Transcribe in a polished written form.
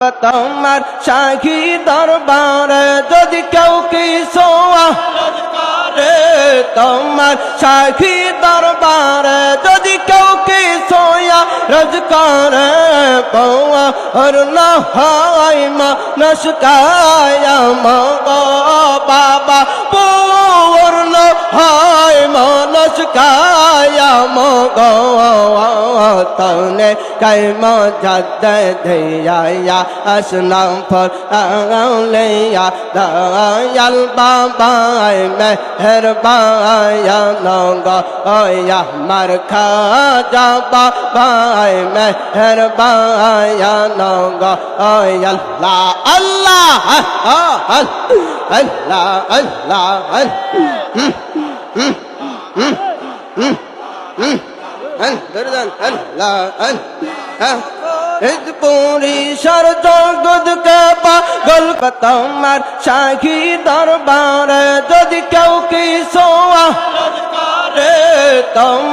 তোমার শাহী দরবারে যদি কেউ কিছু রে তোমার শাহী দরবারে যদি কেউ কিছু রজ করে পাওয়া আর না হয় নস্কায়া মগো বাবা পূর্ণ হয় নস্কায়া মগো তনে chyma jadoh Dahiya Aslam for আউলিয়া দয়াল বাবাই মেহরবায়া নগো ওয়া মার খাজা বাবাই মেহরবায়া নগো ওয়া আল্লাহ আল্লাহ আল্লাহ পুরি সর জগৎ কে পাগল তোমার শাহী দরবারে যদি কেউ কিছু রে তোমার